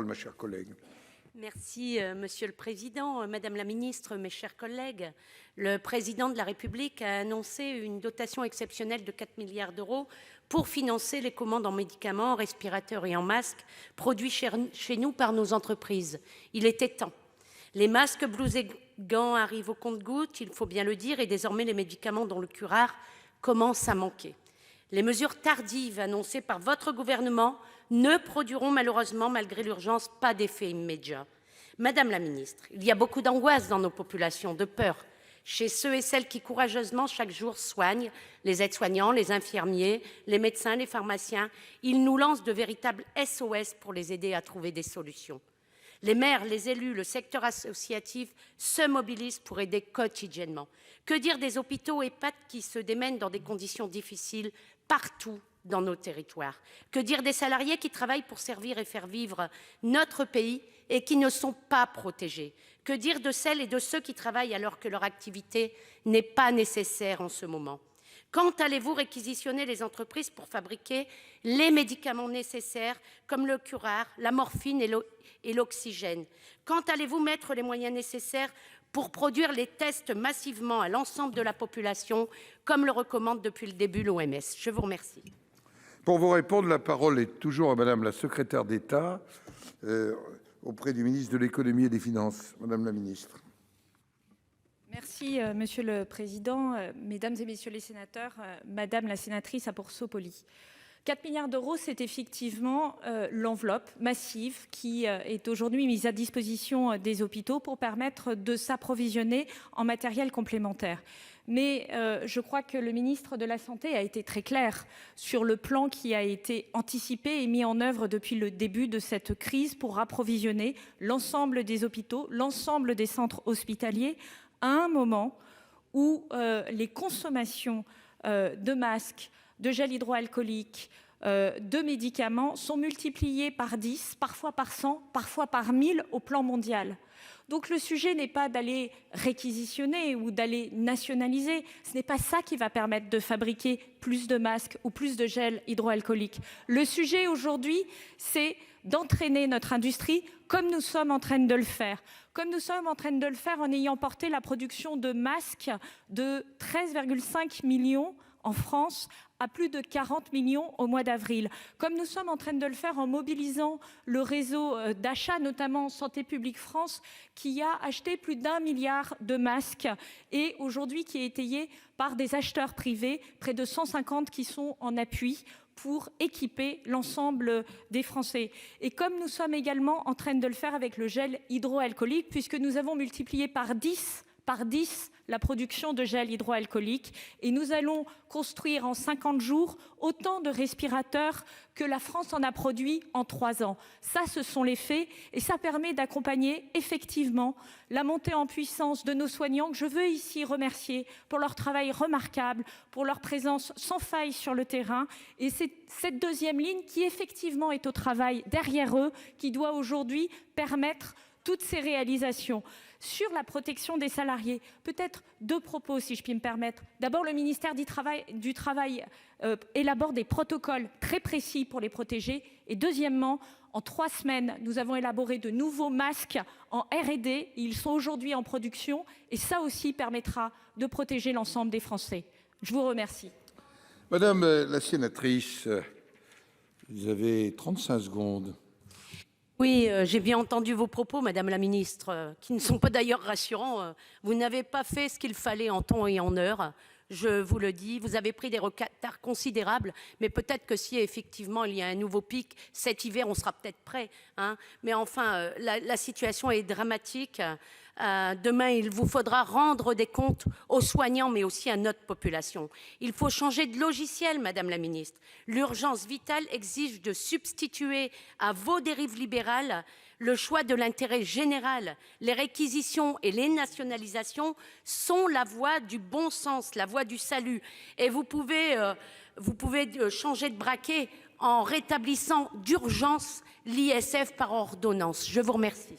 Ma chère collègue. Merci, Monsieur le Président. Madame la Ministre, mes chers collègues, le Président de la République a annoncé une dotation exceptionnelle de 4 milliards d'euros pour financer les commandes en médicaments, en respirateurs et en masques produits chez nous par nos entreprises. Il était temps. Les masques, blouses et gants arrivent au compte-gouttes, il faut bien le dire, et désormais les médicaments dont le curare commence à manquer. Les mesures tardives annoncées par votre gouvernement ne produiront malheureusement, malgré l'urgence, pas d'effet immédiat. Madame la ministre, il y a beaucoup d'angoisse dans nos populations, de peur, chez ceux et celles qui courageusement chaque jour soignent, les aides-soignants, les infirmiers, les médecins, les pharmaciens. Ils nous lancent de véritables SOS pour les aider à trouver des solutions. Les maires, les élus, le secteur associatif se mobilisent pour aider quotidiennement. Que dire des hôpitaux EHPAD qui se démènent dans des conditions difficiles partout dans nos territoires? Que dire des salariés qui travaillent pour servir et faire vivre notre pays et qui ne sont pas protégés? Que dire de celles et de ceux qui travaillent alors que leur activité n'est pas nécessaire en ce moment? Quand allez-vous réquisitionner les entreprises pour fabriquer les médicaments nécessaires comme le curare, la morphine et l'oxygène? Quand allez-vous mettre les moyens nécessaires pour produire les tests massivement à l'ensemble de la population, comme le recommande depuis le début l'OMS? Je vous remercie. Pour vous répondre, la parole est toujours à Madame la secrétaire d'État auprès du ministre de l'économie et des finances. Madame la ministre. Merci, Monsieur le Président, Mesdames et Messieurs les sénateurs, Madame la sénatrice Apourceau-Poly. 4 milliards d'euros, c'est effectivement l'enveloppe massive qui est aujourd'hui mise à disposition des hôpitaux pour permettre de s'approvisionner en matériel complémentaire. Mais je crois que le ministre de la Santé a été très clair sur le plan qui a été anticipé et mis en œuvre depuis le début de cette crise pour approvisionner l'ensemble des hôpitaux, l'ensemble des centres hospitaliers, à un moment où les consommations de masques, de gel hydroalcoolique, de médicaments sont multipliées par 10, parfois par 100, parfois par 1000 au plan mondial. Donc le sujet n'est pas d'aller réquisitionner ou d'aller nationaliser. Ce n'est pas ça qui va permettre de fabriquer plus de masques ou plus de gel hydroalcoolique. Le sujet aujourd'hui, c'est d'entraîner notre industrie comme nous sommes en train de le faire. Comme nous sommes en train de le faire en ayant porté la production de masques de 13,5 millions en France à plus de 40 millions au mois d'avril. Comme nous sommes en train de le faire en mobilisant le réseau d'achat, notamment Santé publique France, qui a acheté plus d'1 milliard de masques et aujourd'hui qui est étayé par des acheteurs privés, près de 150 qui sont en appui pour équiper l'ensemble des Français. Et comme nous sommes également en train de le faire avec le gel hydroalcoolique, puisque nous avons multiplié par 10 la production de gel hydroalcoolique et nous allons construire en 50 jours autant de respirateurs que la France en a produit en 3 ans. Ça, ce sont les faits et ça permet d'accompagner effectivement la montée en puissance de nos soignants que je veux ici remercier pour leur travail remarquable, pour leur présence sans faille sur le terrain. Et c'est cette deuxième ligne qui effectivement est au travail derrière eux qui doit aujourd'hui permettre toutes ces réalisations. Sur la protection des salariés, peut-être 2 propos si je puis me permettre. D'abord, le ministère du Travail élabore des protocoles très précis pour les protéger. Et deuxièmement, en 3 semaines, nous avons élaboré de nouveaux masques en R&D. Ils sont aujourd'hui en production et ça aussi permettra de protéger l'ensemble des Français. Je vous remercie. Madame la sénatrice, vous avez 35 secondes. Oui, j'ai bien entendu vos propos, Madame la Ministre, qui ne sont pas d'ailleurs rassurants. Vous n'avez pas fait ce qu'il fallait en temps et en heure. Je vous le dis, vous avez pris des retards considérables, mais peut-être que si effectivement il y a un nouveau pic cet hiver, on sera peut-être prêt. Hein. Mais enfin, la situation est dramatique. Demain, il vous faudra rendre des comptes aux soignants, mais aussi à notre population. Il faut changer de logiciel, Madame la Ministre. L'urgence vitale exige de substituer à vos dérives libérales le choix de l'intérêt général. Les réquisitions et les nationalisations sont la voie du bon sens, la voie du salut. Et vous pouvez changer de braquet en rétablissant d'urgence l'ISF par ordonnance. Je vous remercie.